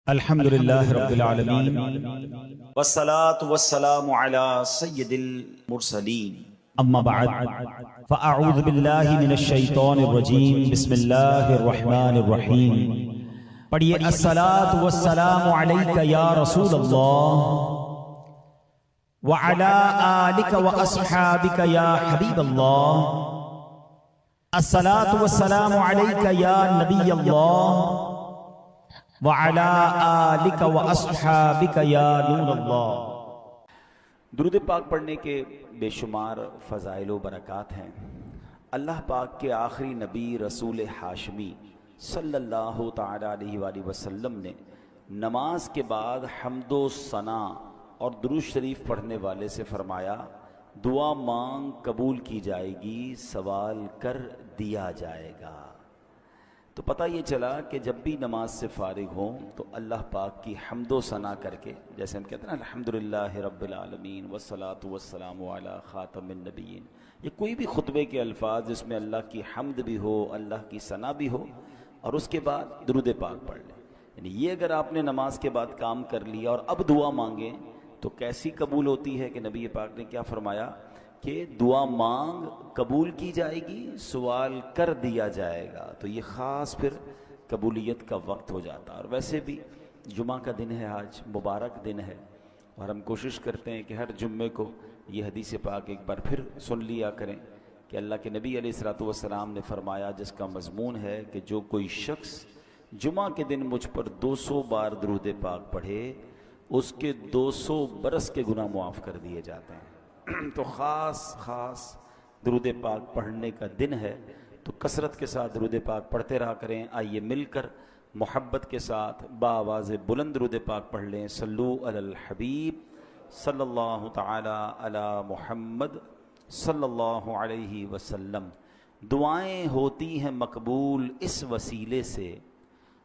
الحمدللہ رب العالمین والصلاة والسلام علی سید المرسلین اما بعد فاعوذ باللہ من الشیطان الرجیم بسم اللہ الرحمن الرحیم پڑھئے الصلاة والسلام علیک یا رسول اللہ وعلی آلک واصحابک یا حبیب اللہ الصلاة والسلام علیک یا نبی اللہ وعلی آلک واصحابک یا نور اللہ۔ درود پاک پڑھنے کے بے شمار فضائل و برکات ہیں۔ اللہ پاک کے آخری نبی رسول ہاشمی صلی اللہ تعالی علیہ وآلہ وسلم نے نماز کے بعد حمد و ثنا اور درود شریف پڑھنے والے سے فرمایا، دعا مانگ قبول کی جائے گی، سوال کر دیا جائے گا۔ تو پتہ یہ چلا کہ جب بھی نماز سے فارغ ہوں تو اللہ پاک کی حمد و ثنا کر کے، جیسے ہم کہتے ہیں نا الحمدللہ رب العالمین والصلاة والسلام علی خاتم النبیین، یہ کوئی بھی خطبے کے الفاظ جس میں اللہ کی حمد بھی ہو، اللہ کی ثنا بھی ہو، اور اس کے بعد درود پاک پڑھ لیں، یعنی یہ اگر آپ نے نماز کے بعد کام کر لیا اور اب دعا مانگیں تو کیسی قبول ہوتی ہے کہ نبی پاک نے کیا فرمایا کہ دعا مانگ قبول کی جائے گی، سوال کر دیا جائے گا۔ تو یہ خاص پھر قبولیت کا وقت ہو جاتا ہے۔ اور ویسے بھی جمعہ کا دن ہے، آج مبارک دن ہے، اور ہم کوشش کرتے ہیں کہ ہر جمعے کو یہ حدیث پاک ایک بار پھر سن لیا کریں کہ اللہ کے نبی علیہ الصلوۃ والسلام نے فرمایا، جس کا مضمون ہے کہ جو کوئی شخص جمعہ کے دن مجھ پر 200 بار درود پاک پڑھے اس کے 200 برس کے گناہ معاف کر دیے جاتے ہیں۔ تو خاص درود پاک پڑھنے کا دن ہے، تو کثرت کے ساتھ درود پاک پڑھتے رہا کریں۔ آئیے مل کر محبت کے ساتھ بآواز بلند درود پاک پڑھ لیں۔ صلو علی الحبیب صلی اللہ تعالی علی محمد صلی اللہ علیہ وسلم۔ دعائیں ہوتی ہیں مقبول اس وسیلے سے،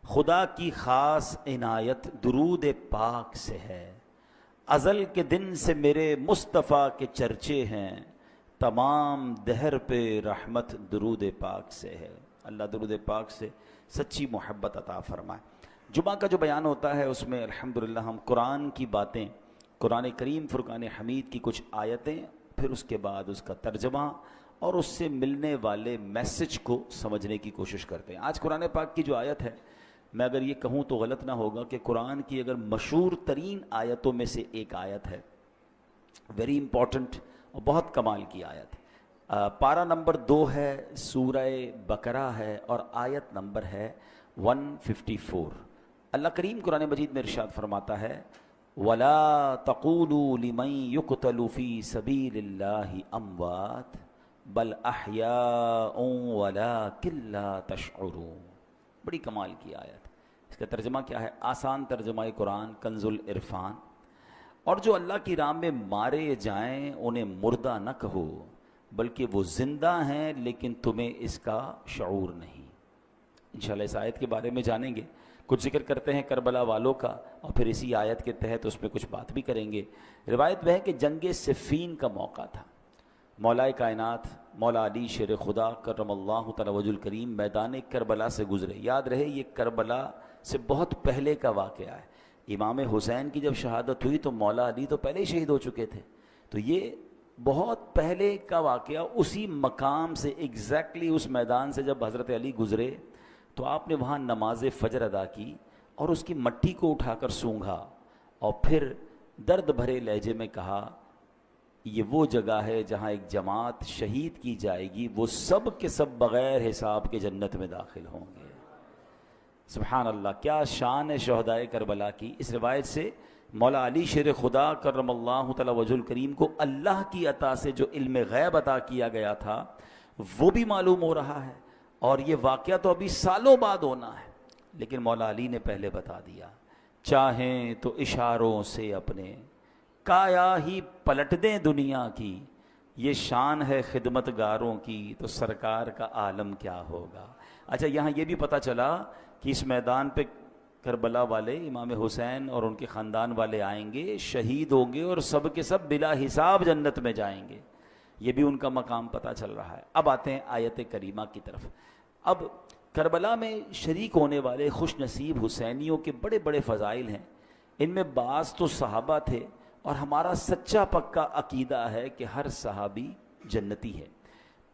خدا کی خاص عنایت درود پاک سے ہے۔ ازل کے دن سے میرے مصطفیٰ کے چرچے ہیں، تمام دہر پہ رحمت درود پاک سے ہے۔ اللہ درود پاک سے سچی محبت عطا فرمائے۔ جمعہ کا جو بیان ہوتا ہے اس میں الحمدللہ ہم قرآن کی باتیں، قرآن کریم فرقان حمید کی کچھ آیتیں، پھر اس کے بعد اس کا ترجمہ اور اس سے ملنے والے میسج کو سمجھنے کی کوشش کرتے ہیں۔ آج قرآن پاک کی جو آیت ہے، میں اگر یہ کہوں تو غلط نہ ہوگا کہ قرآن کی اگر مشہور ترین آیتوں میں سے ایک آیت ہے، ویری امپورٹنٹ اور بہت کمال کی آیت ہے۔ پارہ نمبر 2 ہے، سورہ بقرہ ہے، اور آیت نمبر ہے 154۔ اللہ کریم قرآن مجید میں ارشاد فرماتا ہے، وَلَا تَقُولُوا لِمَن يُقْتَلُ فِي سَبِيلِ اللَّهِ أَمْوَاتٌ بَلْ أَحْيَاءٌ وَلَٰكِن لَّا تَشْعُرُونَ۔ بڑی کمال کی آیت۔ اس کا ترجمہ کیا ہے؟ آسان ترجمہ قرآن کنز العرفان۔ اور جو اللہ کی راہ میں مارے جائیں انہیں مردہ نہ کہو، بلکہ وہ زندہ ہیں لیکن تمہیں اس کا شعور نہیں۔ انشاءاللہ اس آیت کے بارے میں جانیں گے، کچھ ذکر کرتے ہیں کربلا والوں کا، اور پھر اسی آیت کے تحت اس میں کچھ بات بھی کریں گے۔ روایت میں ہے کہ جنگ صفین کا موقع تھا، مولا کائنات مولا علی شیر خدا کرم اللہ تعالی وجہ الکریم میدان کربلا سے گزرے۔ یاد رہے یہ کربلا سے بہت پہلے کا واقعہ ہے۔ امام حسین کی جب شہادت ہوئی تو مولا علی تو پہلے ہی شہید ہو چکے تھے، تو یہ بہت پہلے کا واقعہ۔ اسی مقام سے ایگزیکٹلی اس میدان سے جب حضرت علی گزرے تو آپ نے وہاں نماز فجر ادا کی اور اس کی مٹی کو اٹھا کر سونگھا، اور پھر درد بھرے لہجے میں کہا، یہ وہ جگہ ہے جہاں ایک جماعت شہید کی جائے گی، وہ سب کے سب بغیر حساب کے جنت میں داخل ہوں گے۔ سبحان اللہ، کیا شان ہے شہدائے کربلا کی۔ اس روایت سے مولا علی شیر خدا کرم اللہ تعالی وجہ الکریم کو اللہ کی عطا سے جو علم غیب عطا کیا گیا تھا وہ بھی معلوم ہو رہا ہے، اور یہ واقعہ تو ابھی سالوں بعد ہونا ہے، لیکن مولا علی نے پہلے بتا دیا۔ چاہیں تو اشاروں سے اپنے کایا ہی پلٹ دیں دنیا کی، یہ شان ہے خدمت گاروں کی، تو سرکار کا عالم کیا ہوگا۔ اچھا، یہاں یہ بھی پتہ چلا کہ اس میدان پہ کربلا والے امام حسین اور ان کے خاندان والے آئیں گے، شہید ہوں گے، اور سب کے سب بلا حساب جنت میں جائیں گے۔ یہ بھی ان کا مقام پتہ چل رہا ہے۔ اب آتے ہیں آیت کریمہ کی طرف۔ اب کربلا میں شریک ہونے والے خوش نصیب حسینیوں کے بڑے بڑے فضائل ہیں. ان میں بعض تو صحابہ تھے، اور ہمارا سچا پکا عقیدہ ہے کہ ہر صحابی جنتی ہے.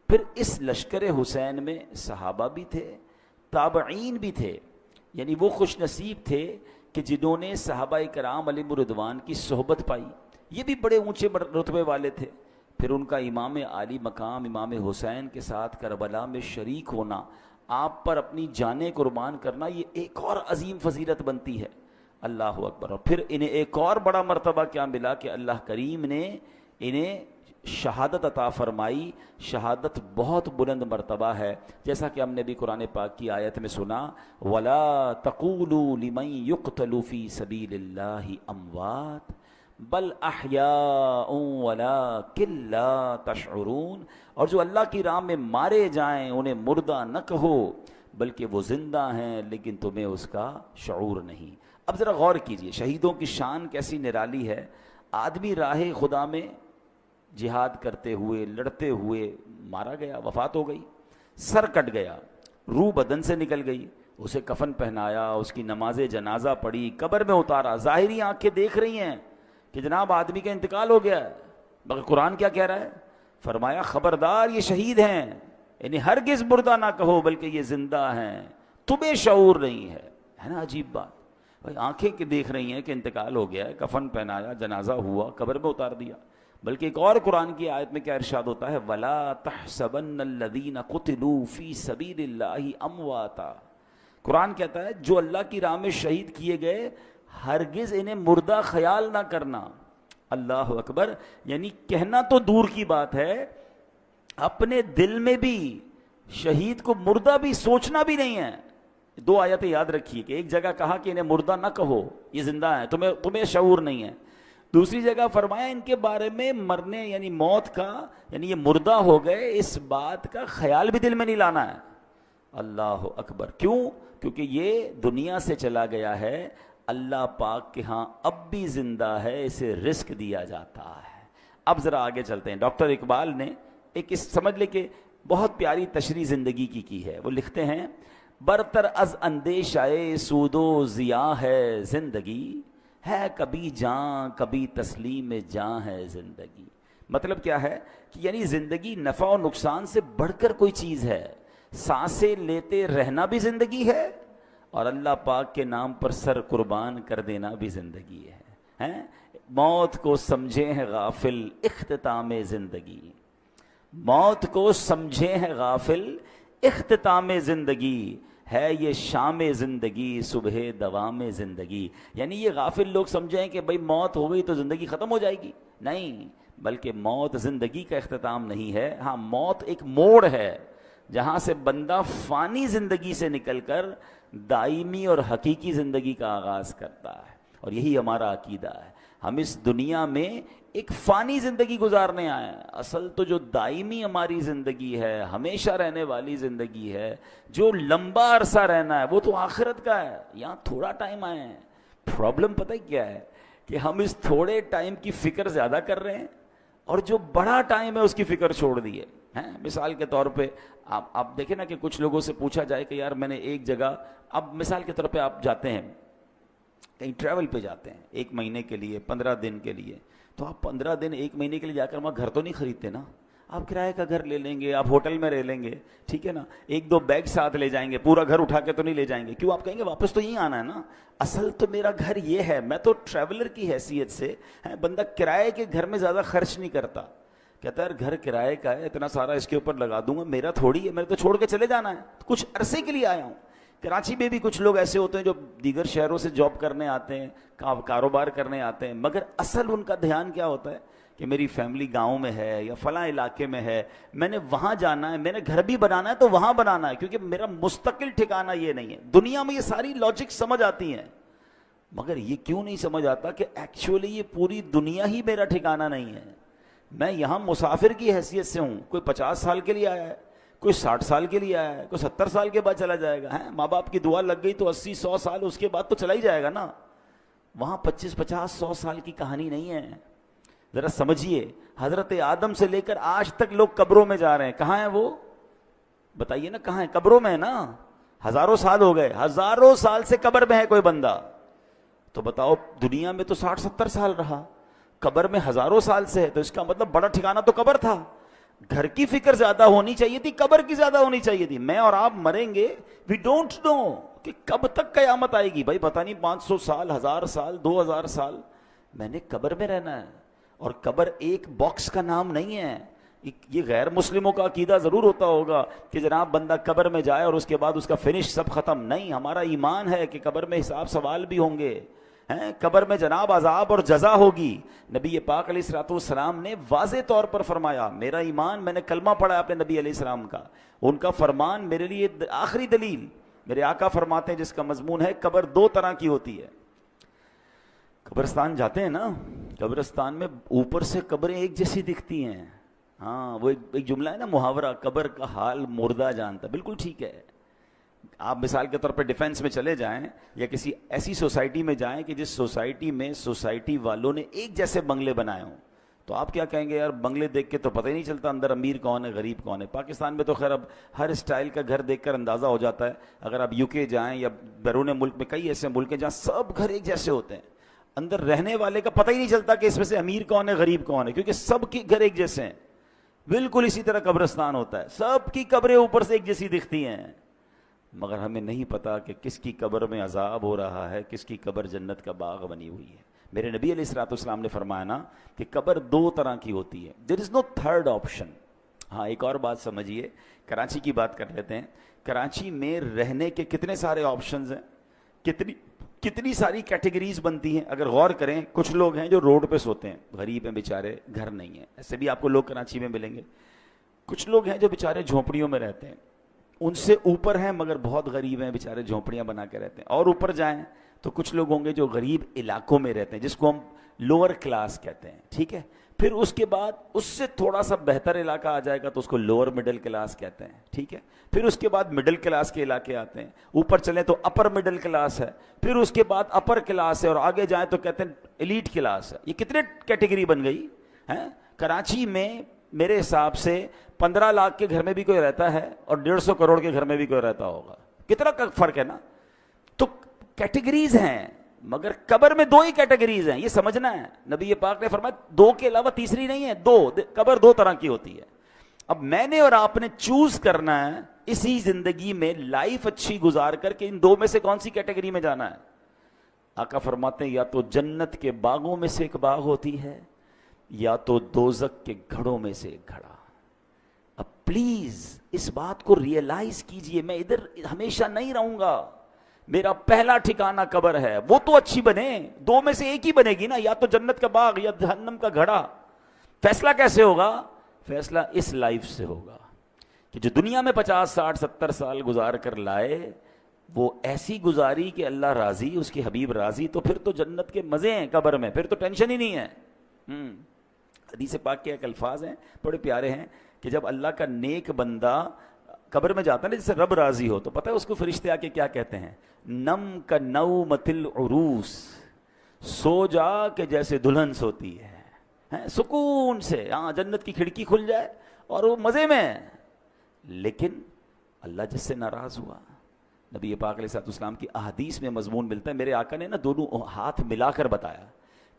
پھر اس لشکر حسین میں صحابہ بھی تھے، تابعین بھی تھے، یعنی وہ خوش نصیب تھے کہ جنہوں نے صحابہ کرام علیہم رضوان کی صحبت پائی. یہ بھی بڑے اونچے رتبے والے تھے. پھر ان کا امام عالی مقام امام حسین کے ساتھ کربلا میں شریک ہونا، آپ پر اپنی جانیں قربان کرنا، یہ ایک اور عظیم فضیلت بنتی ہے. اللہ اکبر. اور پھر انہیں ایک اور بڑا مرتبہ کیا ملا کہ اللہ کریم نے انہیں شہادت عطا فرمائی. شہادت بہت بلند مرتبہ ہے، جیسا کہ ہم نے بھی قرآن پاک کی آیت میں سنا، وَلَا تَقُولُوا لِمَن يُقْتَلُ فِي سَبِيلِ اللَّهِ أَمْوَاتٌ بل احیاء ولکن لا تشعرون. اور جو اللہ کی راہ میں مارے جائیں انہیں مردہ نہ کہو، بلکہ وہ زندہ ہیں لیکن تمہیں اس کا شعور نہیں. اب ذرا غور کیجئے، شہیدوں کی شان کیسی نرالی ہے. آدمی راہ خدا میں جہاد کرتے ہوئے لڑتے ہوئے مارا گیا، وفات ہو گئی، سر کٹ گیا، روح بدن سے نکل گئی، اسے کفن پہنایا، اس کی نماز جنازہ پڑھی، قبر میں اتارا، ظاہری آنکھیں دیکھ رہی ہیں کہ جناب آدمی کا انتقال ہو گیا ہے، مگر قرآن کیا کہہ رہا ہے؟ فرمایا خبردار یہ شہید ہیں، یعنی ہرگز مردہ نہ کہو بلکہ یہ زندہ ہیں، تمہیں شعور نہیں ہے. ہے نا عجیب بات؟ بھائی آنکھیں کہ دیکھ رہی ہیں کہ انتقال ہو گیا ہے، کفن پہنایا، جنازہ ہوا، قبر میں اتار دیا. بلکہ ایک اور قرآن کی آیت میں کیا ارشاد ہوتا ہے، وَلَا تَحْسَبَنَّ الَّذِينَ قُتِلُوا فِي سَبِيلِ اللَّهِ أَمْوَاتًا. قرآن کہتا ہے جو اللہ کی راہ میں شہید کیے گئے ہرگز انہیں مردہ خیال نہ کرنا. اللہ اکبر. یعنی کہنا تو دور کی بات ہے، اپنے دل میں بھی شہید کو مردہ بھی سوچنا بھی نہیں ہے. دو آیتیں یاد رکھیے کہ ایک جگہ کہا کہ انہیں مردہ نہ کہو، یہ زندہ ہیں، تمہیں شعور نہیں ہے. دوسری جگہ فرمایا ان کے بارے میں مرنے یعنی موت کا، یعنی یہ مردہ ہو گئے، اس بات کا خیال بھی دل میں نہیں لانا ہے. اللہ اکبر. کیوں؟ کیونکہ یہ دنیا سے چلا گیا ہے، اللہ پاک کے ہاں اب بھی زندہ ہے، اسے رزق دیا جاتا ہے. اب ذرا آگے چلتے ہیں. ڈاکٹر اقبال نے ایک سمجھ لے کہ بہت پیاری تشریح زندگی کی ہے. وہ لکھتے ہیں برتر از اندیشہ سود و ضیاء ہے زندگی، ہے کبھی جاں کبھی تسلیم جاں ہے زندگی. مطلب کیا ہے کہ یعنی زندگی نفع و نقصان سے بڑھ کر کوئی چیز ہے. سانسیں لیتے رہنا بھی زندگی ہے، اور اللہ پاک کے نام پر سر قربان کر دینا بھی زندگی ہے. موت کو سمجھے ہیں غافل اختتام زندگی، موت کو سمجھے ہیں غافل اختتام زندگی، ہے یہ شام زندگی صبح دوام زندگی. یعنی یہ غافل لوگ سمجھیں کہ بھئی موت ہو گئی تو زندگی ختم ہو جائے گی. نہیں، بلکہ موت زندگی کا اختتام نہیں ہے. ہاں، موت ایک موڑ ہے جہاں سے بندہ فانی زندگی سے نکل کر دائمی اور حقیقی زندگی کا آغاز کرتا ہے. اور یہی ہمارا عقیدہ ہے. ہم اس دنیا میں ایک فانی زندگی گزارنے آئے ہیں. اصل تو جو دائمی ہماری زندگی ہے، ہمیشہ رہنے والی زندگی ہے، جو لمبا عرصہ رہنا ہے، وہ تو آخرت کا ہے. یہاں تھوڑا ٹائم آئے ہیں. پرابلم پتہ کیا ہے کہ ہم اس تھوڑے ٹائم کی فکر زیادہ کر رہے ہیں، اور جو بڑا ٹائم ہے اس کی فکر چھوڑ دی ہے. مثال کے طور پہ آپ دیکھیں نا کہ کچھ لوگوں سے پوچھا جائے کہ یار میں نے ایک جگہ، اب مثال کے طور پہ آپ جاتے ہیں کہیں ٹریول پہ جاتے ہیں 1 مہینے کے لیے، 15 دن کے لیے، تو آپ 15 دن 1 مہینے کے لیے جا کر وہاں گھر تو نہیں خریدتے نا. آپ کرائے کا گھر لے لیں گے، آپ ہوٹل میں رہ لیں گے، ٹھیک ہے نا. 1-2 بیگ ساتھ لے جائیں گے، پورا گھر اٹھا کے تو نہیں لے جائیں گے. کیوں؟ آپ کہیں گے واپس تو یہیں آنا ہے نا. اصل تو میرا گھر یہ ہے، میں تو ٹریولر کی حیثیت سے، بندہ کرائے کے گھر میں زیادہ خرچ نہیں کرتا. کہتا ہے یار گھر کرائے کا ہے، اتنا سارا اس کے اوپر لگا دوں گا، میرا تھوڑی ہے، میرے تو چھوڑ کے چلے جانا ہے، کچھ عرصے کے لیے آیا ہوں. کراچی میں بھی کچھ لوگ ایسے ہوتے ہیں جو دیگر شہروں سے جاب کرنے آتے ہیں، کاروبار کرنے آتے ہیں، مگر اصل ان کا دھیان کیا ہوتا ہے کہ میری فیملی گاؤں میں ہے یا فلاں علاقے میں ہے، میں نے وہاں جانا ہے، میں نے گھر بھی بنانا ہے تو وہاں بنانا ہے، کیونکہ میرا مستقل ٹھکانہ یہ نہیں ہے. دنیا میں یہ ساری لاجک سمجھ آتی ہیں، مگر یہ کیوں نہیں سمجھ آتا کہ ایکچولی یہ پوری دنیا ہی میرا ٹھکانہ نہیں ہے. میں یہاں مسافر کی حیثیت سے ہوں. کوئی 50 سال کے لیے آیا ہے، کوئی 60 سال کے لیے آیا ہے، کوئی 70 سال کے بعد چلا جائے گا. ماں باپ کی دعا لگ گئی تو 80-100 سال اس کے بعد تو چلا ہی جائے گا نا. وہاں 25-50-100 سال کی کہانی نہیں ہے. ذرا سمجھیے، حضرت آدم سے لے کر آج تک لوگ قبروں میں جا رہے ہیں. کہاں ہیں وہ؟ بتائیے نا، کہاں ہیں؟ قبروں میں ہے نا. ہزاروں سال ہو گئے، ہزاروں سال سے قبر میں ہے کوئی بندہ، تو بتاؤ دنیا میں تو 60-70 سال رہا، قبر میں ہزاروں سال سے ہے، تو اس کا مطلب بڑا ٹھکانہ تو قبر تھا. گھر کی فکر زیادہ ہونی چاہیے تھی، قبر کی زیادہ ہونی چاہیے تھی. میں اور آپ مریں گے، وی ڈونٹ نو کہ کب تک قیامت آئے گی. بھائی پتہ نہیں 500 سال، 1000 سال، 2000 سال میں نے قبر میں رہنا ہے. اور قبر ایک باکس کا نام نہیں ہے. یہ غیر مسلموں کا عقیدہ ضرور ہوتا ہوگا کہ جناب بندہ قبر میں جائے اور اس کے بعد اس کا فنش سب ختم. نہیں، ہمارا ایمان ہے کہ قبر میں حساب سوال بھی ہوں گے، قبر میں جناب عذاب اور جزا ہوگی. نبی پاک علیہ الصلوۃ والسلام نے واضح طور پر فرمایا، میرا ایمان، میں نے کلمہ پڑھا اپنے نبی علیہ السلام کا، ان کا فرمان میرے لیے آخری دلیل. میرے آقا فرماتے ہیں جس کا مضمون ہے قبر 2 طرح کی ہوتی ہے. قبرستان جاتے ہیں نا، قبرستان میں اوپر سے قبریں ایک جیسی دکھتی ہیں. ہاں، وہ ایک جملہ ہے نا، محاورہ، قبر کا حال مردہ جانتا. بالکل ٹھیک ہے. آپ مثال کے طور پہ ڈیفینس میں چلے جائیں یا کسی ایسی سوسائٹی میں جائیں کہ جس سوسائٹی میں سوسائٹی والوں نے ایک جیسے بنگلے بنائے ہوں، تو آپ کیا کہیں گے؟ یار بنگلے دیکھ کے تو پتہ ہی نہیں چلتا اندر امیر کون ہے غریب کون ہے. پاکستان میں تو خیر اب ہر اسٹائل کا گھر دیکھ کر اندازہ ہو جاتا ہے. اگر آپ یو کے جائیں یا بیرون ملک میں کئی ایسے ملک ہیں جہاں سب گھر ایک جیسے ہوتے ہیں، اندر رہنے والے کا پتہ ہی نہیں چلتا کہ اس میں سے امیر کون ہے غریب کون ہے، کیونکہ سب کے گھر ایک جیسے ہیں. بالکل اسی طرح قبرستان ہوتا ہے، سب کی قبریں اوپر سے ایک جیسی دکھتی ہیں، مگر ہمیں نہیں پتا کہ کس کی قبر میں عذاب ہو رہا ہے، کس کی قبر جنت کا باغ بنی ہوئی ہے. میرے نبی علیہ الصلوۃ والسلام نے فرمایا نا کہ قبر 2 طرح کی ہوتی ہے. دیر از نو تھرڈ آپشن. ہاں، ایک اور بات سمجھیے، کراچی کی بات کر لیتے ہیں. کراچی میں رہنے کے کتنے سارے آپشنز ہیں، کتنی ساری کیٹیگریز بنتی ہیں. اگر غور کریں، کچھ لوگ ہیں جو روڈ پہ سوتے ہیں، غریب ہیں بیچارے، گھر نہیں ہیں. ایسے بھی آپ کو لوگ کراچی میں ملیں گے. کچھ لوگ ہیں جو بیچارے جھونپڑیوں میں رہتے ہیں، ان سے اوپر ہیں مگر بہت غریب ہیں، بیچارے جھونپڑیاں بنا کے رہتے ہیں. اور اوپر جائیں تو کچھ لوگ ہوں گے جو غریب علاقوں میں رہتے ہیں، جس کو ہم لوور کلاس کہتے ہیں. ٹھیک ہے. پھر اس کے بعد اس سے تھوڑا سا بہتر علاقہ آ جائے گا تو اس کو لوور مڈل کلاس کہتے ہیں. ٹھیک ہے. پھر اس کے بعد مڈل کلاس کے علاقے آتے ہیں. اوپر چلیں تو اپر مڈل کلاس ہے. پھر اس کے بعد اپر کلاس ہے، اور آگے جائیں تو کہتے ہیں ایلیٹ کلاس ہے. یہ کتنے کیٹیگری بن گئی ہیں. کراچی میں میرے حساب سے 15 لاکھ کے گھر میں بھی کوئی رہتا ہے اور 150 کروڑ کے گھر میں بھی کوئی رہتا ہوگا. کتنا فرق ہے نا. تو کیٹیگریز ہیں، مگر قبر میں 2 ہی کیٹیگریز ہیں، یہ سمجھنا ہے. نبی پاک نے فرمایا 2 کے علاوہ تیسری نہیں ہے. 2 قبر 2 طرح کی ہوتی ہے. اب میں نے اور آپ نے چوز کرنا ہے اسی زندگی میں لائف اچھی گزار کر کے ان 2 میں سے کون سی کیٹیگری میں جانا ہے. آقا فرماتے ہیں یا تو جنت کے باغوں میں سے ایک باغ ہوتی ہے، یا تو دوزخ کے گھڑوں میں سے ایک گھڑا. اب پلیز اس بات کو ریئلائز کیجئے، میں ادھر ہمیشہ نہیں رہوں گا. میرا پہلا ٹھکانہ قبر ہے، وہ تو اچھی بنے، 2 میں سے ایک ہی بنے گی نا، یا تو جنت کا باغ یا جہنم کا گھڑا. فیصلہ کیسے ہوگا؟ فیصلہ اس لائف سے ہوگا کہ جو دنیا میں 50 60 70 سال گزار کر لائے، وہ ایسی گزاری کہ اللہ راضی، اس کے حبیب راضی، تو پھر تو جنت کے مزے ہیں قبر میں، پھر تو ٹینشن ہی نہیں ہے. حدیث پاک کے ایک الفاظ ہیں بڑے پیارے ہیں کہ جب اللہ کا نیک بندہ قبر میں جاتا ہے نا، جیسے رب راضی ہو، تو پتہ ہے اس کو فرشتے آ کے کیا کہتے ہیں؟ نم کا نومۃ العروس، سو جا کہ جیسے دلہن سوتی ہے، سکون سے. ہاں، جنت کی کھڑکی کھل جائے اور وہ مزے میں. لیکن اللہ جس سے ناراض ہوا، نبی پاک علیہ السلام کی احادیث میں مضمون ملتا ہے. میرے آقا نے نا دونوں ہاتھ ملا کر بتایا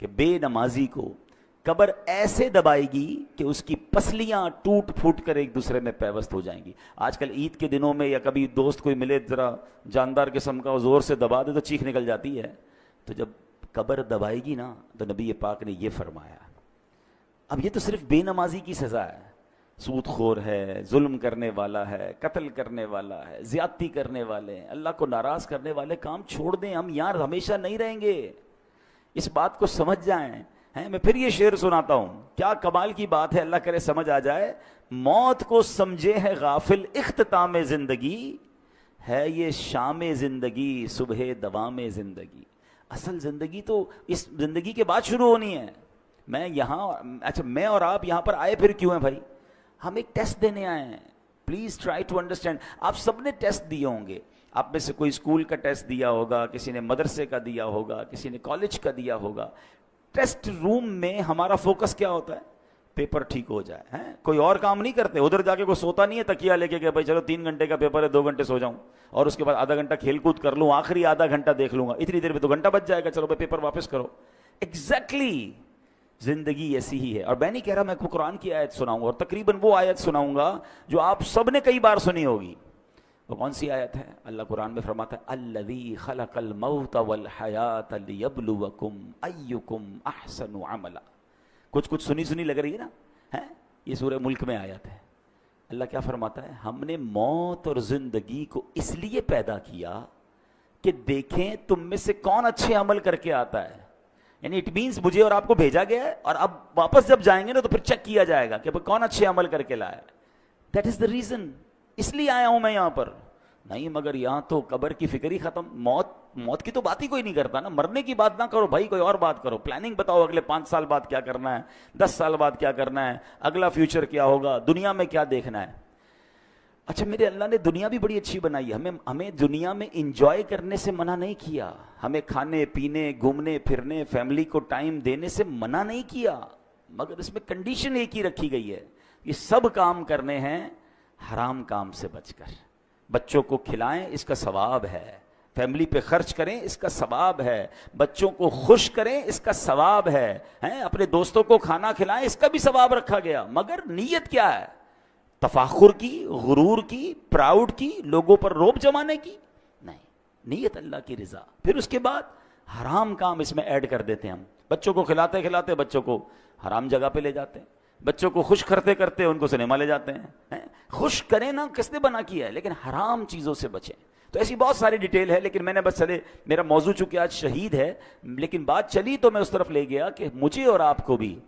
کہ بے نمازی کو قبر ایسے دبائے گی کہ اس کی پسلیاں ٹوٹ پھوٹ کر ایک دوسرے میں پیوست ہو جائیں گی. آج کل عید کے دنوں میں یا کبھی دوست کوئی ملے ذرا جاندار قسم کا، زور سے دبا دے تو چیخ نکل جاتی ہے. تو جب قبر دبائے گی نا تو نبی پاک نے یہ فرمایا. اب یہ تو صرف بے نمازی کی سزا ہے، سود خور ہے، ظلم کرنے والا ہے، قتل کرنے والا ہے، زیادتی کرنے والے ہیں، اللہ کو ناراض کرنے والے کام چھوڑ دیں. ہم یار ہمیشہ نہیں رہیں گے، اس بات کو سمجھ جائیں. میں پھر یہ شعر سناتا ہوں، کیا کمال کی بات ہے، اللہ کرے سمجھ آ جائے. موت کو سمجھے ہے غافل اختتام زندگی، ہے یہ شام زندگی صبح دوام زندگی. اصل زندگی تو اس زندگی کے بعد شروع ہونی ہے. میں اور آپ یہاں پر آئے پھر کیوں ہیں بھائی؟ ہم ایک ٹیسٹ دینے آئے ہیں. Please try to understand. آپ سب نے ٹیسٹ دیے ہوں گے. آپ میں سے کوئی اسکول کا ٹیسٹ دیا ہوگا، کسی نے مدرسے کا دیا ہوگا، کسی نے کالج کا دیا ہوگا. ٹیسٹ روم میں ہمارا فوکس کیا ہوتا ہے؟ پیپر ٹھیک ہو جائے ہیں. کوئی اور کام نہیں کرتے, ادھر جا کے کوئی سوتا نہیں ہے تکیہ لے کے کہ بھائی چلو 3 گھنٹے کا پیپر ہے 2 گھنٹے سو جاؤں اور اس کے بعد آدھا گھنٹہ کھیل کود کر لوں, آخری آدھا گھنٹہ دیکھ لوں گا, اتنی دیر میں 2 گھنٹہ بچ جائے گا, چلو بھائی پیپر واپس کرو. ایگزیکٹلی زندگی ایسی ہی ہے. اور میں نہیں کہہ رہا میں کو قرآن کی آیت سناؤں گا, اور تقریباً وہ آیت سناؤں گا جو آپ سب نے کئی بار سنی ہوگی. وہ کون سی آیت ہے؟ اللہ قرآن میں فرماتا ہے الذی خلق الموت والحیات لیبلوکم ایکم احسن عملا. کچھ سنی لگ رہی ہے نا, یہ سورہ ملک میں آیت ہے. اللہ کیا فرماتا ہے؟ ہم نے موت اور زندگی کو اس لیے پیدا کیا کہ دیکھیں تم میں سے کون اچھے عمل کر کے آتا ہے. یعنی اٹ مینس مجھے اور آپ کو بھیجا گیا ہے, اور اب واپس جب جائیں گے نا تو پھر چیک کیا جائے گا کہ کون اچھے عمل کر کے لایا. دیٹ از دا ریزن, اس لیے آیا ہوں میں یہاں پر. نہیں مگر یہاں تو قبر کی فکر ہی ختم. موت کی تو بات ہی کوئی نہیں کرتا نا. مرنے کی بات نہ کرو بھائی, کوئی اور بات کرو. پلاننگ بتاؤ اگلے 5 سال بعد کیا کرنا ہے, 10 سال بعد کیا کرنا ہے, اگلا فیوچر کیا ہوگا, دنیا میں کیا دیکھنا ہے. اچھا میرے اللہ نے دنیا بھی بڑی اچھی بنائی ہے. ہمیں دنیا میں انجوائے کرنے سے منع نہیں کیا, ہمیں کھانے پینے گھومنے پھرنے فیملی کو ٹائم دینے سے منع نہیں کیا, مگر اس میں کنڈیشن ایک ہی رکھی گئی ہے, یہ سب کام کرنے ہیں حرام کام سے بچ کر. بچوں کو کھلائیں اس کا ثواب ہے, فیملی پہ خرچ کریں اس کا ثواب ہے, بچوں کو خوش کریں اس کا ثواب ہے, اپنے دوستوں کو کھانا کھلائیں اس کا بھی ثواب رکھا گیا. مگر نیت کیا ہے؟ تفاخر کی, غرور کی, پراؤڈ کی, لوگوں پر روب جمانے کی نہیں. نیت اللہ کی رضا. پھر اس کے بعد حرام کام اس میں ایڈ کر دیتے ہیں ہم. بچوں کو کھلاتے کھلاتے بچوں کو حرام جگہ پہ لے جاتے ہیں, بچوں کو خوش کرتے کرتے ان کو سنیما لے جاتے ہیں. خوش کریں نا, کس نے بنا کیا ہے, لیکن حرام چیزوں سے بچیں. تو ایسی بہت ساری ڈیٹیل ہے, لیکن میں نے بس چلے, میرا موضوع چونکہ آج شہید ہے, لیکن بات چلی تو میں اس طرف لے گیا کہ مجھے اور آپ کو بھی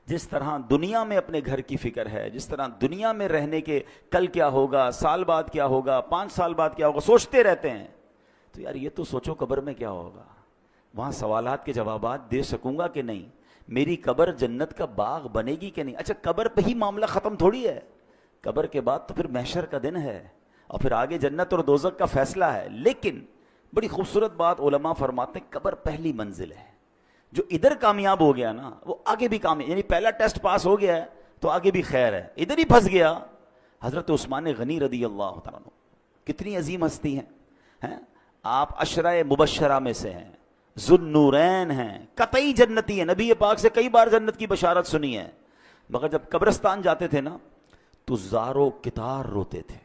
جس طرح دنیا میں اپنے گھر کی فکر ہے, جس طرح دنیا میں رہنے کے کل کیا ہوگا, سال بعد کیا ہوگا, 5 سال بعد کیا ہوگا, سوچتے رہتے ہیں. تو یار یہ تو سوچو قبر میں کیا ہوگا, وہاں سوالات کے جوابات دے سکوں گا کہ نہیں, میری قبر جنت کا باغ بنے گی کہ نہیں. اچھا قبر پہ ہی معاملہ ختم تھوڑی ہے, قبر کے بعد تو پھر محشر کا دن ہے, اور پھر آگے جنت اور دوزخ کا فیصلہ ہے. لیکن بڑی خوبصورت بات علماء فرماتے ہیں, قبر پہلی منزل ہے. جو ادھر کامیاب ہو گیا نا وہ آگے بھی کامیاب, یعنی پہلا ٹیسٹ پاس ہو گیا ہے تو آگے بھی خیر ہے. ادھر ہی پھنس گیا. حضرت عثمان غنی رضی اللہ تعالیٰ عنہ کتنی عظیم ہستی ہیں, آپ عشرہ مبشرہ میں سے ہیں, ذوالنورین ہیں, قطعی جنتی ہیں, نبی پاک سے کئی بار جنت کی بشارت سنی ہے. مگر جب قبرستان جاتے تھے نا تو زارو کتار روتے تھے,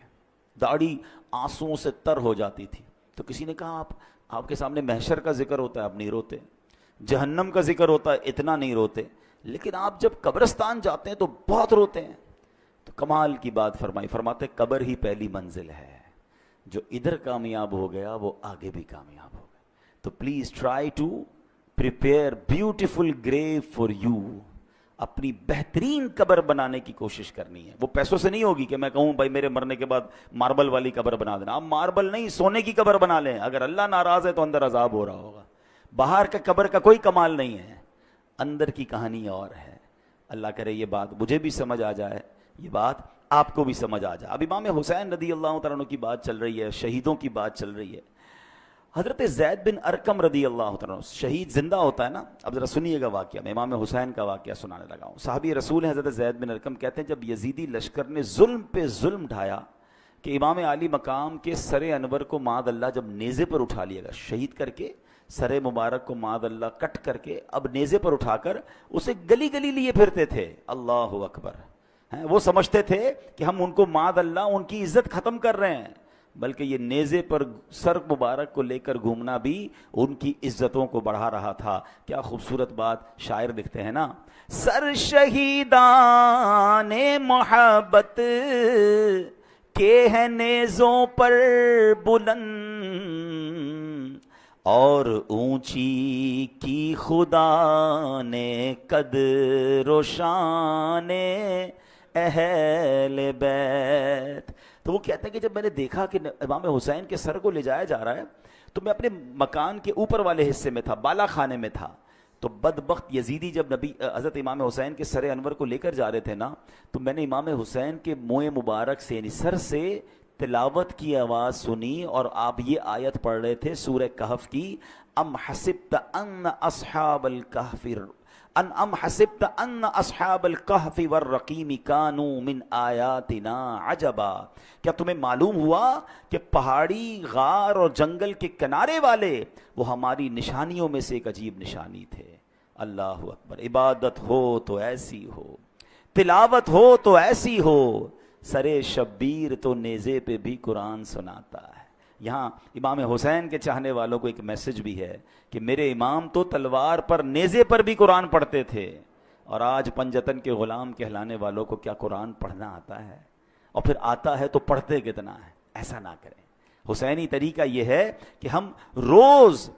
داڑھی آنسوؤں سے تر ہو جاتی تھی. تو کسی نے کہا آپ کے سامنے محشر کا ذکر ہوتا ہے, آپ نہیں روتے, جہنم کا ذکر ہوتا ہے اتنا نہیں روتے, لیکن آپ جب قبرستان جاتے ہیں تو بہت روتے ہیں. تو کمال کی بات فرمائی, فرماتے قبر ہی پہلی منزل ہے, جو ادھر کامیاب ہو گیا وہ آگے بھی کامیاب ہو گیا. تو please try to prepare beautiful grave for you. اپنی بہترین قبر بنانے کی کوشش کرنی ہے. وہ پیسوں سے نہیں ہوگی کہ میں کہوں بھائی میرے مرنے کے بعد ماربل والی قبر بنا دینا. آپ ماربل نہیں, سونے کی قبر بنا لیں. اگر اللہ ناراض ہے تو اندر عذاب ہو رہا ہوگا. باہر کا قبر کا کوئی کمال نہیں ہے, اندر کی کہانی اور ہے. اللہ کرے یہ بات مجھے بھی سمجھ آ جائے, یہ بات آپ کو بھی سمجھ آ جائے. اب امام حسین رضی اللہ تعالیٰ عنہ کی بات چل رہی ہے, شہیدوں کی بات چل رہی ہے. حضرت زید بن ارقم رضی اللہ تعالیٰ عنہ, شہید زندہ ہوتا ہے نا. اب ذرا سنیے گا واقعہ, میں امام حسین کا واقعہ سنانے لگا ہوں. صحابی رسول ہیں حضرت زید بن ارقم, کہتے ہیں جب یزیدی لشکر نے ظلم پہ ظلم ڈھایا کہ امام عالی مقام کے سر انور کو معاذ اللہ جب نیزے پر اٹھا لیا گیا, شہید کر کے سر مبارک کو معاذ اللہ کٹ کر کے اب نیزے پر اٹھا کر اسے گلی گلی لیے پھرتے تھے. اللہ اکبر. وہ سمجھتے تھے کہ ہم ان کو معاذ اللہ ان کی عزت ختم کر رہے ہیں, بلکہ یہ نیزے پر سر مبارک کو لے کر گھومنا بھی ان کی عزتوں کو بڑھا رہا تھا. کیا خوبصورت بات شاعر لکھتے ہیں نا, سر شہیدان محبت کے ہیں نیزوں پر بلند, اور اونچی کی خدا نے قدر و شان اہل بیت. تو وہ کہتے ہیں کہ جب میں نے دیکھا کہ امام حسین کے سر کو لے جایا جا رہا ہے تو میں اپنے مکان کے اوپر والے حصے میں تھا, بالا خانے میں تھا. تو بدبخت یزیدی جب حضرت امام حسین کے سر انور کو لے کر جا رہے تھے نا, تو میں نے امام حسین کے منہ مبارک سے یعنی سر سے تلاوت کی آواز سنی اور آپ یہ آیت پڑھ رہے تھے سورہ کہف کی، ام حسبت ان اصحاب الکہف ام حسبت ان اصحاب الکہف والرقیم کانوا من آیاتنا عجبا، کیا تمہیں معلوم ہوا کہ پہاڑی، غار اور جنگل کے کنارے والے وہ ہماری نشانیوں میں سے ایک عجیب نشانی تھے۔ اللہ اکبر، عبادت ہو تو ایسی ہو، تلاوت ہو تو ایسی ہو، سرے شبیر تو نیزے پہ بھی قرآن سناتا ہے۔ یہاں امام حسین کے چاہنے والوں کو ایک میسج بھی ہے کہ میرے امام تو تلوار پر، نیزے پر بھی قرآن پڑھتے تھے، اور آج پنجتن کے غلام کہلانے والوں کو کیا قرآن پڑھنا آتا ہے؟ اور پھر آتا ہے تو پڑھتے کتنا ہے؟ ایسا نہ کریں۔ حسینی طریقہ یہ ہے کہ ہم روز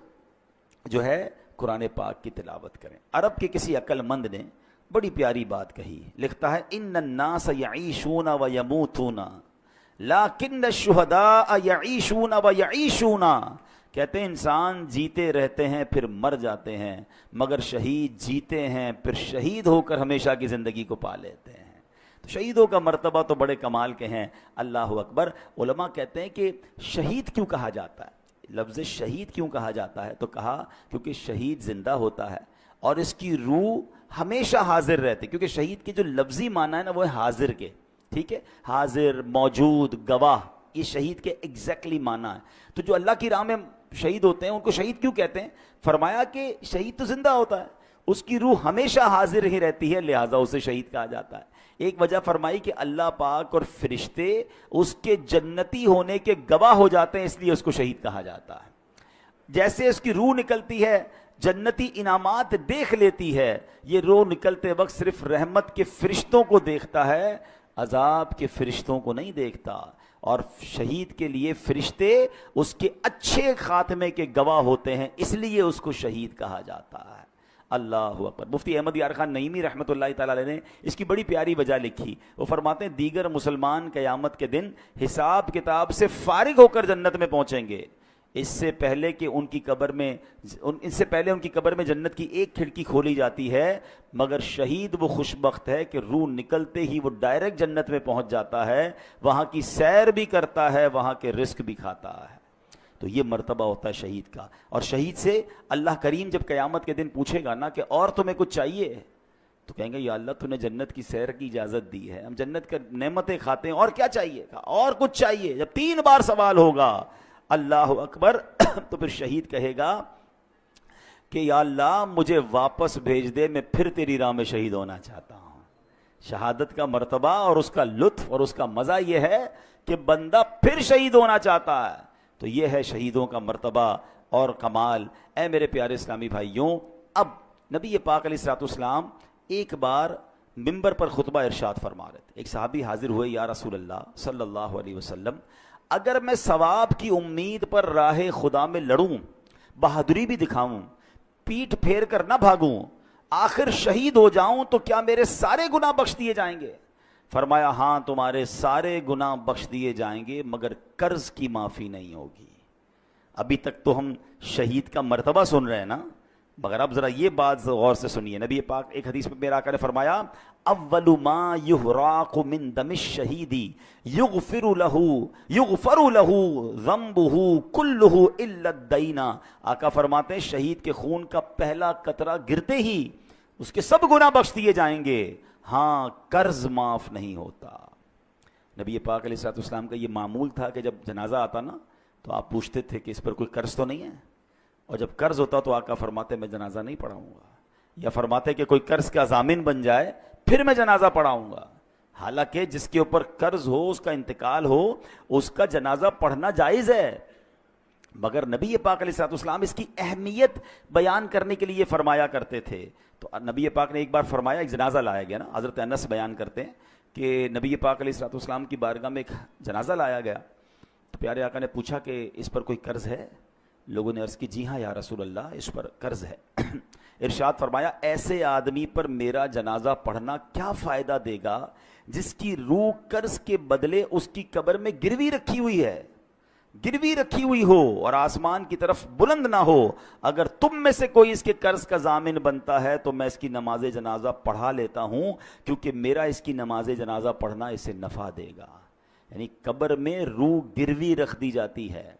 جو ہے قرآن پاک کی تلاوت کریں۔ عرب کے کسی عقل مند نے بڑی پیاری بات کہی، لکھتا ہے ان الناس یعیشون و یموتون لیکن الشہداء یعیشون و یعیشون، کہتے ہیں انسان جیتے رہتے ہیں پھر مر جاتے ہیں، مگر شہید جیتے ہیں پھر شہید ہو کر ہمیشہ کی زندگی کو پا لیتے ہیں۔ تو شہیدوں کا مرتبہ تو بڑے کمال کے ہیں۔ اللہ اکبر۔ علماء کہتے ہیں کہ شہید کیوں کہا جاتا ہے، لفظ شہید کیوں کہا جاتا ہے، تو کہا کیونکہ شہید زندہ ہوتا ہے اور اس کی روح ہمیشہ حاضر رہتی، کیونکہ شہید کے جو لفظی معنی ہے نا وہ ہے حاضر کے، ٹھیک ہے، حاضر، موجود، گواہ، یہ شہید کے ایگزیکٹلی معنی ہے۔ تو جو اللہ کی راہ میں شہید ہوتے ہیں ان کو شہید کیوں کہتے ہیں؟ فرمایا کہ شہید تو زندہ ہوتا ہے، اس کی روح ہمیشہ حاضر ہی رہتی ہے، لہٰذا اسے شہید کہا جاتا ہے۔ ایک وجہ فرمائی کہ اللہ پاک اور فرشتے اس کے جنتی ہونے کے گواہ ہو جاتے ہیں، اس لیے اس کو شہید کہا جاتا ہے۔ جیسے اس کی روح نکلتی ہے، جنتی انعامات دیکھ لیتی ہے، یہ روح نکلتے وقت صرف رحمت کے فرشتوں کو دیکھتا ہے، عذاب کے فرشتوں کو نہیں دیکھتا، اور شہید کے لیے فرشتے اس کے اچھے خاتمے کے گواہ ہوتے ہیں، اس لیے اس کو شہید کہا جاتا ہے۔ اللہ اکبر۔ مفتی احمد یار خان نعیمی رحمۃ اللہ تعالی علیہ نے اس کی بڑی پیاری وجہ لکھی، وہ فرماتے ہیں دیگر مسلمان قیامت کے دن حساب کتاب سے فارغ ہو کر جنت میں پہنچیں گے، اس سے پہلے ان کی قبر میں جنت کی ایک کھڑکی کھولی جاتی ہے، مگر شہید وہ خوش بخت ہے کہ روح نکلتے ہی وہ ڈائریکٹ جنت میں پہنچ جاتا ہے، وہاں کی سیر بھی کرتا ہے، وہاں کے رزق بھی کھاتا ہے۔ تو یہ مرتبہ ہوتا ہے شہید کا۔ اور شہید سے اللہ کریم جب قیامت کے دن پوچھے گا نا کہ اور تمہیں کچھ چاہیے، تو کہیں گے یا اللہ تو نے جنت کی سیر کی اجازت دی ہے، ہم جنت کے نعمتیں کھاتے ہیں، اور کیا چاہیے؟ اور کچھ چاہیے۔ جب 3 بار سوال ہوگا، اللہ اکبر، تو پھر شہید کہے گا کہ یا اللہ مجھے واپس بھیج دے، میں پھر تیری راہ میں شہید ہونا چاہتا ہوں۔ شہادت کا مرتبہ اور اس کا لطف اور اس کا مزہ یہ ہے کہ بندہ پھر شہید ہونا چاہتا ہے۔ تو یہ ہے شہیدوں کا مرتبہ اور کمال۔ اے میرے پیارے اسلامی بھائیوں، اب نبی پاک علیہ الصلوۃ والسلام ایک بار منبر پر خطبہ ارشاد فرما رہے تھے۔ ایک صحابی حاضر ہوئے، یا رسول اللہ صلی اللہ علیہ وسلم، اگر میں ثواب کی امید پر راہ خدا میں لڑوں، بہادری بھی دکھاؤں، پیٹھ پھیر کر نہ بھاگوں، آخر شہید ہو جاؤں، تو کیا میرے سارے گناہ بخش دیے جائیں گے؟ فرمایا ہاں، تمہارے سارے گناہ بخش دیے جائیں گے، مگر قرض کی معافی نہیں ہوگی۔ ابھی تک تو ہم شہید کا مرتبہ سن رہے ہیں نا، مگر اب ذرا یہ بات غور سے سنیے۔ نبی پاک ایک حدیث میں میرا آقا نے فرمایا اول ما یحراق من دم الشہید یغفر له ذنبه كله الا الدین۔ آقا فرماتے ہیں شہید کے خون کا پہلا قطرہ گرتے ہی اس کے سب گناہ بخش دیے جائیں گے، ہاں قرض معاف نہیں ہوتا۔ نبی پاک علیہ الصلوۃ والسلام کا یہ معمول تھا کہ جب جنازہ آتا نا تو آپ پوچھتے تھے کہ اس پر کوئی قرض تو نہیں ہے، اور جب قرض ہوتا تو آقا فرماتے میں جنازہ نہیں پڑھاؤں گا، یا فرماتے کہ کوئی قرض کا ضامن بن جائے پھر میں جنازہ پڑھاؤں گا۔ حالانکہ جس کے اوپر قرض ہو، اس کا انتقال ہو، اس کا جنازہ پڑھنا جائز ہے، مگر نبی پاک علیہ الصلوۃ والسلام اس کی اہمیت بیان کرنے کے لیے فرمایا کرتے تھے۔ تو نبی پاک نے ایک بار فرمایا، ایک جنازہ لایا گیا نا، حضرت انس بیان کرتے ہیں کہ نبی پاک علیہ الصلوۃ والسلام کی بارگاہ میں ایک جنازہ لایا گیا، تو پیارے آقا نے پوچھا کہ اس پر کوئی قرض ہے؟ لوگوں نے عرض کی جی ہاں یا رسول اللہ، اس پر قرض ہے۔ ارشاد فرمایا ایسے آدمی پر میرا جنازہ پڑھنا کیا فائدہ دے گا جس کی روح قرض کے بدلے اس کی قبر میں گروی رکھی ہوئی ہے، گروی رکھی ہوئی ہو اور آسمان کی طرف بلند نہ ہو۔ اگر تم میں سے کوئی اس کے قرض کا ضامن بنتا ہے تو میں اس کی نماز جنازہ پڑھا لیتا ہوں، کیونکہ میرا اس کی نماز جنازہ پڑھنا اسے نفع دے گا۔ یعنی قبر میں روح گروی رکھ دی جاتی ہے،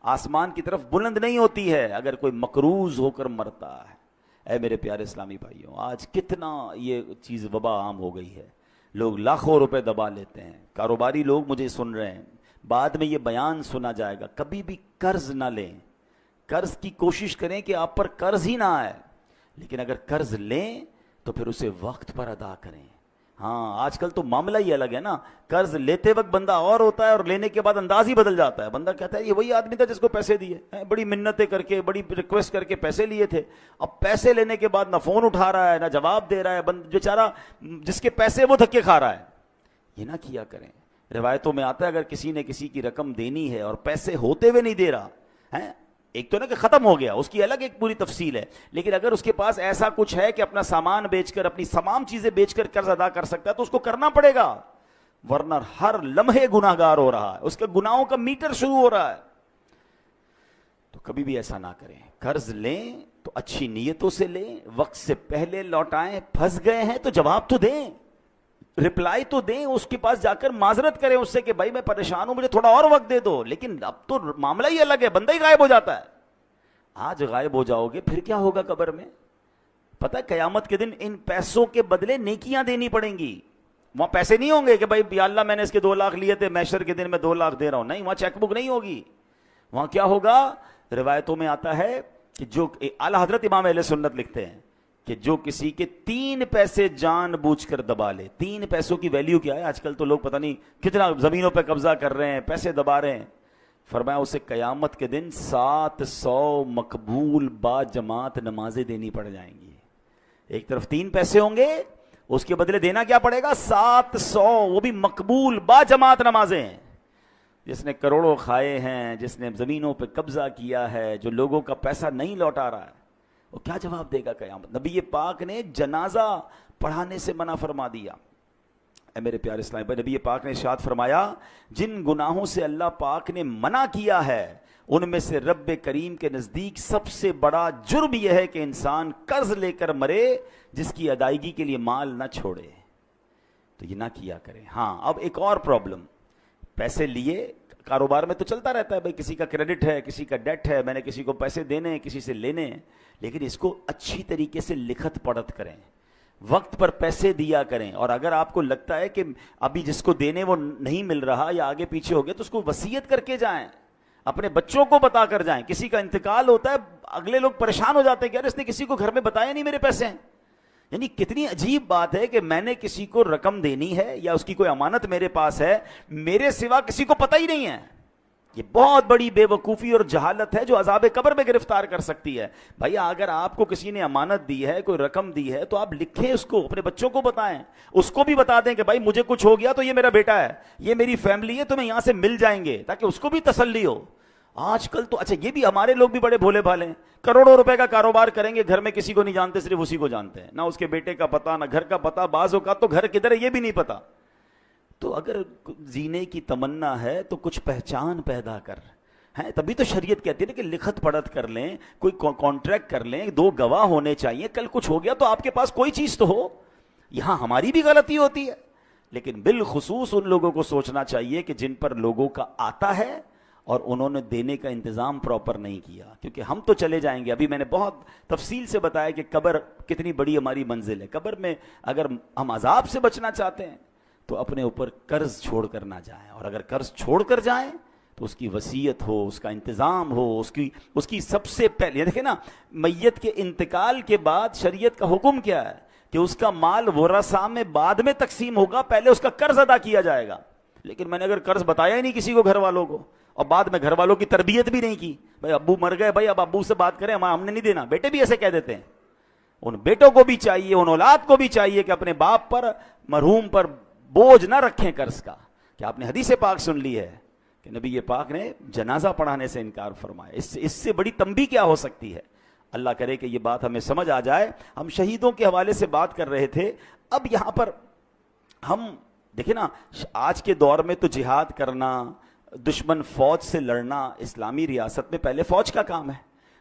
آسمان کی طرف بلند نہیں ہوتی ہے اگر کوئی مقروض ہو کر مرتا ہے۔ اے میرے پیارے اسلامی بھائیوں، آج کتنا یہ چیز وبا عام ہو گئی ہے، لوگ لاکھوں روپے دبا لیتے ہیں۔ کاروباری لوگ مجھے سن رہے ہیں، بعد میں یہ بیان سنا جائے گا، کبھی بھی قرض نہ لیں، قرض کی کوشش کریں کہ آپ پر قرض ہی نہ آئے، لیکن اگر قرض لیں تو پھر اسے وقت پر ادا کریں۔ ہاں آج کل تو معاملہ ہی الگ ہے نا، قرض لیتے وقت بندہ اور ہوتا ہے اور لینے کے بعد انداز ہی بدل جاتا ہے۔ بندہ کہتا ہے یہ وہی آدمی تھا جس کو پیسے دیے، بڑی منتیں کر کے بڑی ریکویسٹ کر کے پیسے لیے تھے، اب پیسے لینے کے بعد نہ فون اٹھا رہا ہے نہ جواب دے رہا ہے، بیچارہ جس کے پیسے وہ دھکے کھا رہا ہے۔ یہ نہ کیا کریں۔ روایتوں میں آتا ہے اگر کسی نے کسی کی رقم دینی ہے اور پیسے ہوتے ہوئے نہیں دے رہا ہے، ایک تو نا کہ ختم ہو گیا، اس کی الگ ایک پوری تفصیل ہے، لیکن اگر اس کے پاس ایسا کچھ ہے کہ اپنا سامان بیچ کر اپنی تمام چیزیں بیچ کر قرض ادا کر سکتا ہے تو اس کو کرنا پڑے گا، ورنہ ہر لمحے گناہ گار ہو رہا ہے، اس کے گناہوں کا میٹر شروع ہو رہا ہے۔ تو کبھی بھی ایسا نہ کریں، قرض لیں تو اچھی نیتوں سے لیں، وقت سے پہلے لوٹائیں، پھنس گئے ہیں تو جواب تو دیں، رپلائی تو دیں، اس کے پاس جا کر معذرت کریں اس سے کہ بھائی میں پریشان ہوں، مجھے تھوڑا اور وقت دے دو، لیکن اب تو معاملہ ہی الگ ہے، بندہ ہی غائب ہو جاتا ہے۔ آج غائب ہو جاؤ گے پھر کیا ہوگا قبر میں؟ پتہ ہے قیامت کے دن ان پیسوں کے بدلے نیکیاں دینی پڑیں گی۔ وہاں پیسے نہیں ہوں گے کہ بھائی یا اللہ میں نے اس کے 2 لاکھ لیے تھے، محشر کے دن میں 2 لاکھ دے رہا ہوں، نہیں، وہاں چیک بک نہیں ہوگی۔ وہاں کیا ہوگا؟ روایتوں میں آتا ہے کہ جو اعلیٰ حضرت امام اہل سنت لکھتے ہیں کہ جو کسی کے 3 پیسے جان بوجھ کر دبا لے، 3 پیسوں کی ویلیو کیا ہے؟ آج کل تو لوگ پتہ نہیں کتنا زمینوں پہ قبضہ کر رہے ہیں، پیسے دبا رہے ہیں۔ فرمایا اسے قیامت کے دن 700 مقبول با جماعت نمازیں دینی پڑ جائیں گی۔ ایک طرف 3 پیسے ہوں گے، اس کے بدلے دینا کیا پڑے گا؟ 700، وہ بھی مقبول با جماعت نمازیں۔ جس نے کروڑوں کھائے ہیں، جس نے زمینوں پہ قبضہ کیا ہے، جو لوگوں کا پیسہ نہیں لوٹا رہا ہے، وہ کیا جواب دے گا قیامت؟ نبی پاک نے جنازہ پڑھانے سے منع فرما دیا۔ اے میرے پیارے اسلام بھائی، نبی پاک نے ارشاد فرمایا جن گناہوں سے اللہ پاک نے منع کیا ہے ان میں سے رب کریم کے نزدیک سب سے بڑا جرم یہ ہے کہ انسان قرض لے کر مرے جس کی ادائیگی کے لیے مال نہ چھوڑے۔ تو یہ نہ کیا کریں۔ ہاں اب ایک اور پرابلم، پیسے لیے کاروبار میں تو چلتا رہتا ہے، بھائی کسی کا کریڈٹ ہے، کسی کا ڈیٹ ہے، میں نے کسی کو پیسے دینے ہیں، کسی سے لینے ہیں، لیکن اس کو اچھی طریقے سے لکھت پڑھت کریں، وقت پر پیسے دیا کریں، اور اگر آپ کو لگتا ہے کہ ابھی جس کو دینے وہ نہیں مل رہا یا آگے پیچھے ہو گیا تو اس کو وصیت کر کے جائیں، اپنے بچوں کو بتا کر جائیں۔ کسی کا انتقال ہوتا ہے، اگلے لوگ پریشان ہو جاتے ہیں کہ یار اس نے کسی کو گھر میں بتایا نہیں میرے پیسے ہیں۔ یعنی کتنی عجیب بات ہے کہ میں نے کسی کو رقم دینی ہے یا اس کی کوئی امانت میرے پاس ہے، میرے سوا کسی کو پتہ ہی نہیں ہے۔ یہ بہت بڑی بے وقوفی اور جہالت ہے جو عذاب قبر میں گرفتار کر سکتی ہے۔ بھائی اگر آپ کو کسی نے امانت دی ہے، کوئی رقم دی ہے، تو آپ لکھیں اس کو، اپنے بچوں کو بتائیں، اس کو بھی بتا دیں کہ بھائی مجھے کچھ ہو گیا تو یہ میرا بیٹا ہے، یہ میری فیملی ہے، تمہیں یہاں سے مل جائیں گے، تاکہ اس کو بھی تسلی ہو۔ آج کل تو اچھا یہ بھی ہمارے لوگ بھی بڑے بھولے بھالے ہیں، کروڑوں روپے کا کاروبار کریں گے، گھر میں کسی کو نہیں جانتے، صرف اسی کو جانتے ہیں، نہ اس کے بیٹے کا پتہ نہ گھر کا پتہ، بعض اوقات تو گھر کدھر ہے یہ بھی نہیں پتا۔ تو اگر جینے کی تمنا ہے تو کچھ پہچان پیدا کر ہیں، تبھی تو شریعت کہتی ہے کہ لکھت پڑھت کر لیں، کوئی کانٹریکٹ کر لیں، 2 گواہ ہونے چاہیے، کل کچھ ہو گیا تو آپ کے پاس کوئی چیز تو ہو۔ یہاں ہماری بھی غلطی ہوتی ہے، لیکن بالخصوص ان لوگوں کو سوچنا چاہیے کہ جن پر لوگوں کا آتا ہے اور انہوں نے دینے کا انتظام پراپر نہیں کیا، کیونکہ ہم تو چلے جائیں گے۔ ابھی میں نے بہت تفصیل سے بتایا کہ قبر کتنی بڑی ہماری منزل ہے۔ قبر میں اگر ہم عذاب سے بچنا چاہتے ہیں تو اپنے اوپر قرض چھوڑ کر نہ جائیں، اور اگر قرض چھوڑ کر جائیں تو اس کی وصیت ہو، اس کا انتظام ہو، اس کی سب سے پہلے دیکھیں نا، میت کے انتقال کے بعد شریعت کا حکم کیا ہے کہ اس کا مال ورثاء میں بعد میں تقسیم ہوگا، پہلے اس کا قرض ادا کیا جائے گا۔ لیکن میں نے اگر قرض بتایا ہی نہیں کسی کو، گھر والوں کو، اور بعد میں گھر والوں کی تربیت بھی نہیں کی، بھائی ابو مر گئے، بھائی اب ابو سے بات کریں، ہم نے نہیں دینا، بیٹے بھی ایسے کہہ دیتے ہیں۔ ان بیٹوں کو بھی چاہیے، ان اولاد کو بھی چاہیے کہ اپنے باپ پر، مرحوم پر بوجھ نہ رکھیں قرض کا۔ کہ آپ نے حدیث پاک سن لی ہے کہ نبی پاک نے جنازہ پڑھانے سے انکار فرمایا، اس سے بڑی تنبیہ کیا ہو سکتی ہے؟ اللہ کرے کہ یہ بات ہمیں سمجھ آ جائے۔ ہم شہیدوں کے حوالے سے بات کر رہے تھے، اب یہاں پر ہم دیکھیں نا، آج کے دور میں تو جہاد کرنا، دشمن فوج سے لڑنا اسلامی ریاست میں پہلے فوج کا کام ہے۔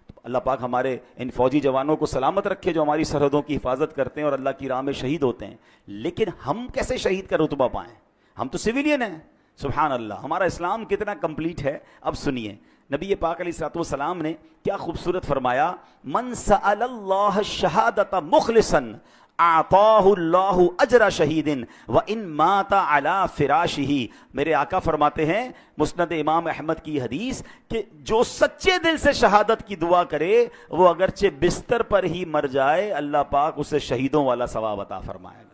تو اللہ پاک ہمارے ان فوجی جوانوں کو سلامت رکھے جو ہماری سرحدوں کی حفاظت کرتے ہیں اور اللہ کی راہ میں شہید ہوتے ہیں۔ لیکن ہم کیسے شہید کا رتبہ پائیں؟ ہم تو سویلین ہیں، سبحان اللہ، ہمارا اسلام کتنا کمپلیٹ ہے. اب سنیے نبی پاک علیہ الصلوۃ والسلام نے کیا خوبصورت فرمایا، من سأل اللہ الشہادۃ مخلصا اعطاہ اللہ اجر شہید وان مات علی فراشہ. میرے آقا فرماتے ہیں مسند امام احمد کی حدیث کہ جو سچے دل سے شہادت کی دعا کرے وہ اگرچہ بستر پر ہی مر جائے اللہ پاک اسے شہیدوں والا ثواب عطا فرمائے گا.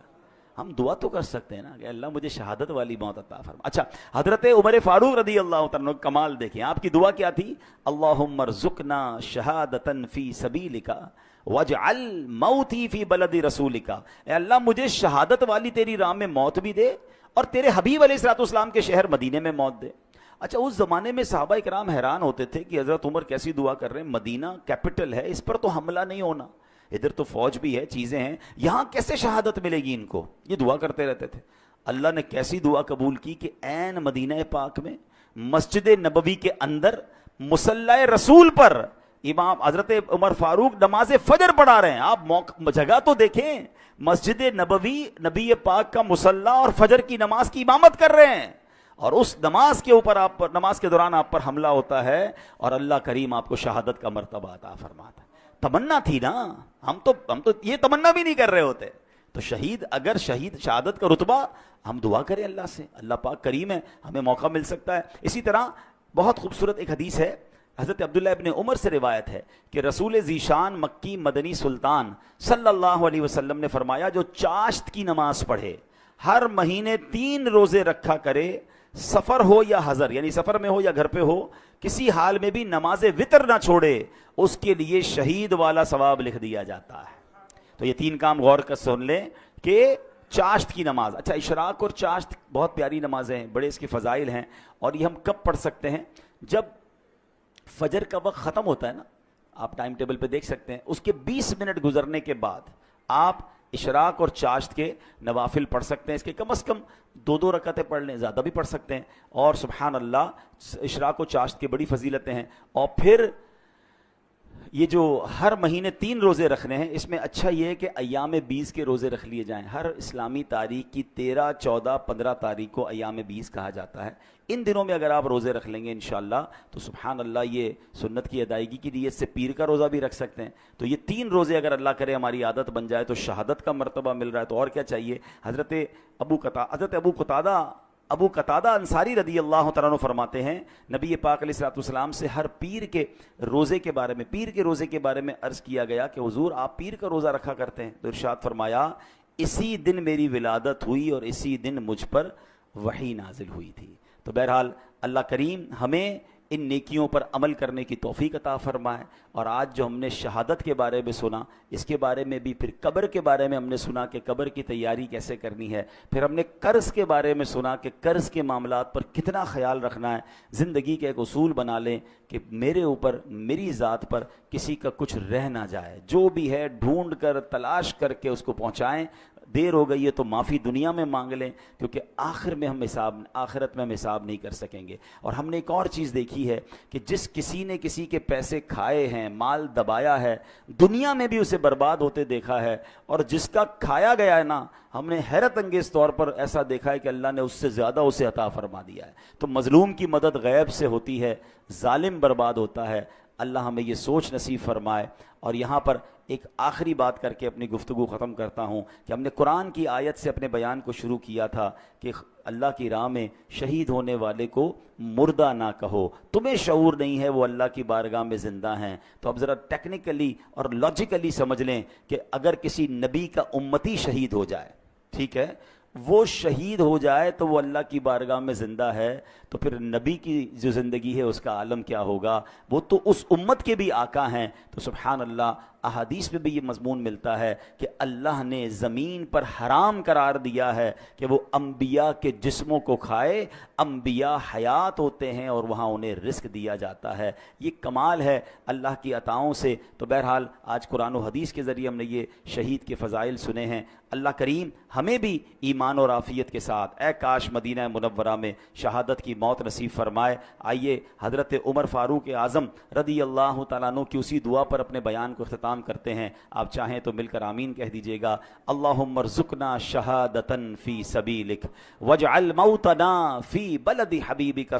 ہم دعا تو کر سکتے ہیں نا کہ اللہ مجھے شہادت والی موت عطا فرما. اچھا حضرت عمر فاروق رضی اللہ تعالیٰ عنہ کمال دیکھیں، آپ کی دعا کیا تھی، اللہم ارزقنا شہادتا فی سبیلک واجعل موتی فی بلد رسولک. اے اللہ مجھے شہادت والی تیری راہ میں موت بھی دے اور تیرے حبیب علیہ الصلوۃ والسلام کے شہر مدینے میں موت دے. اچھا اس زمانے میں صحابہ کرام حیران ہوتے تھے کہ حضرت عمر کیسی دعا کر رہے ہیں، مدینہ کیپٹل ہے، اس پر تو حملہ نہیں ہونا، ادھر تو فوج بھی ہے، چیزیں ہیں، یہاں کیسے شہادت ملے گی ان کو. یہ دعا کرتے رہتے تھے. اللہ نے کیسی دعا قبول کی کہ عین مدینہ پاک میں مسجد نبوی کے اندر مصلی رسول پر امام حضرت عمر فاروق نماز فجر پڑھا رہے ہیں. آپ جگہ تو دیکھیں، مسجد نبوی، نبی پاک کا مصلی اور فجر کی نماز کی امامت کر رہے ہیں، اور اس نماز کے اوپر آپ پر، نماز کے دوران آپ پر حملہ ہوتا ہے اور اللہ کریم آپ کو شہادت کا مرتبہ عطا فرماتا ہے. تمنا تھی نا، ہم تو یہ تمنا بھی نہیں کر رہے ہوتے. تو شہید، اگر شہادت کا رتبہ، ہم دعا کریں اللہ سے، اللہ پاک کریم ہے، ہمیں موقع مل سکتا ہے. اسی طرح بہت خوبصورت ایک حدیث ہے، حضرت عبداللہ ابن عمر سے روایت ہے کہ رسول ذیشان مکی مدنی سلطان صلی اللہ علیہ وسلم نے فرمایا جو چاشت کی نماز پڑھے، ہر مہینے 3 روزے رکھا کرے، سفر ہو یا حضر، یعنی سفر میں ہو یا گھر پہ ہو، کسی حال میں بھی نماز وطر نہ چھوڑے، اس کے لیے شہید والا ثواب لکھ دیا جاتا ہے. تو یہ 3 کام غور کر سن لیں کہ چاشت کی نماز. اچھا اشراق اور چاشت بہت پیاری نمازیں ہیں، بڑے اس کے فضائل ہیں، اور یہ ہم کب پڑھ سکتے ہیں؟ جب فجر کا وقت ختم ہوتا ہے نا، آپ ٹائم ٹیبل پہ دیکھ سکتے ہیں، اس کے 20 منٹ گزرنے کے بعد آپ اشراق اور چاشت کے نوافل پڑھ سکتے ہیں. اس کے کم از کم 2 رکعتیں پڑھ لیں، زیادہ بھی پڑھ سکتے ہیں. اور سبحان اللہ اشراق و چاشت کی بڑی فضیلتیں ہیں. اور پھر یہ جو ہر مہینے 3 روزے رکھنے ہیں، اس میں اچھا یہ ہے کہ ایام 20 کے روزے رکھ لیے جائیں. ہر اسلامی تاریخ کی 13، 14، 15 تاریخ کو ایام 20 کہا جاتا ہے. ان دنوں میں اگر آپ روزے رکھ لیں گے انشاءاللہ تو سبحان اللہ یہ سنت کی ادائیگی کی نیت سے پیر کا روزہ بھی رکھ سکتے ہیں. تو یہ 3 روزے اگر اللہ کرے ہماری عادت بن جائے تو شہادت کا مرتبہ مل رہا ہے، تو اور کیا چاہیے. حضرت ابو قتادہ انصاری رضی اللہ تعالیٰ عنہ فرماتے ہیں نبی پاک علیہ الصلوۃ والسلام سے ہر پیر کے روزے کے بارے میں عرض کیا گیا کہ حضور آپ پیر کا روزہ رکھا کرتے ہیں، تو ارشاد فرمایا اسی دن میری ولادت ہوئی اور اسی دن مجھ پر وحی نازل ہوئی تھی. تو بہرحال اللہ کریم ہمیں ان نیکیوں پر عمل کرنے کی توفیق عطا فرمائے. اور آج جو ہم نے شہادت کے بارے میں سنا، اس کے بارے میں بھی، پھر قبر کے بارے میں ہم نے سنا کہ قبر کی تیاری کیسے کرنی ہے، پھر ہم نے قرض کے بارے میں سنا کہ قرض کے معاملات پر کتنا خیال رکھنا ہے. زندگی کا ایک اصول بنا لیں کہ میرے اوپر، میری ذات پر کسی کا کچھ رہ نہ جائے، جو بھی ہے ڈھونڈ کر تلاش کر کے اس کو پہنچائیں. دیر ہو گئی ہے تو معافی دنیا میں مانگ لیں، کیونکہ آخرت میں ہم حساب نہیں کر سکیں گے. اور ہم نے ایک اور چیز دیکھی ہے کہ جس کسی نے کسی کے پیسے کھائے ہیں، مال دبایا ہے، دنیا میں بھی اسے برباد ہوتے دیکھا ہے. اور جس کا کھایا گیا ہے نا، ہم نے حیرت انگیز طور پر ایسا دیکھا ہے کہ اللہ نے اس سے زیادہ اسے عطا فرما دیا ہے. تو مظلوم کی مدد غیب سے ہوتی ہے، ظالم برباد ہوتا ہے. اللہ ہمیں یہ سوچ نصیب فرمائے. اور یہاں پر ایک آخری بات کر کے اپنی گفتگو ختم کرتا ہوں کہ ہم نے قرآن کی آیت سے اپنے بیان کو شروع کیا تھا کہ اللہ کی راہ میں شہید ہونے والے کو مردہ نہ کہو، تمہیں شعور نہیں ہے وہ اللہ کی بارگاہ میں زندہ ہیں. تو اب ذرا ٹیکنیکلی اور لاجیکلی سمجھ لیں کہ اگر کسی نبی کا امتی شہید ہو جائے، ٹھیک ہے، وہ شہید ہو جائے تو وہ اللہ کی بارگاہ میں زندہ ہے، تو پھر نبی کی جو زندگی ہے اس کا عالم کیا ہوگا. وہ تو اس امت کے بھی آقا ہیں. تو سبحان اللہ احادیث میں بھی یہ مضمون ملتا ہے کہ اللہ نے زمین پر حرام قرار دیا ہے کہ وہ انبیاء کے جسموں کو کھائے. انبیاء حیات ہوتے ہیں اور وہاں انہیں رزق دیا جاتا ہے. یہ کمال ہے اللہ کی عطاؤں سے. تو بہرحال آج قرآن و حدیث کے ذریعے ہم نے یہ شہید کے فضائل سنے ہیں. اللہ کریم ہمیں بھی ایمان اور عافیت کے ساتھ اے کاش مدینہ منورہ میں شہادت کی موت نصیب فرمائے. آئیے حضرت عمر فاروق اعظم رضی اللہ تعالیٰ عنہ کی اسی دعا پر اپنے بیان کو اختتام سلام کرتے ہیں. آپ چاہیں تو مل کر آمین کہہ دیجئے گا. اللہم ارزقنا شہادتن فی سبیلک واجعل موتنا فی بلد حبیبک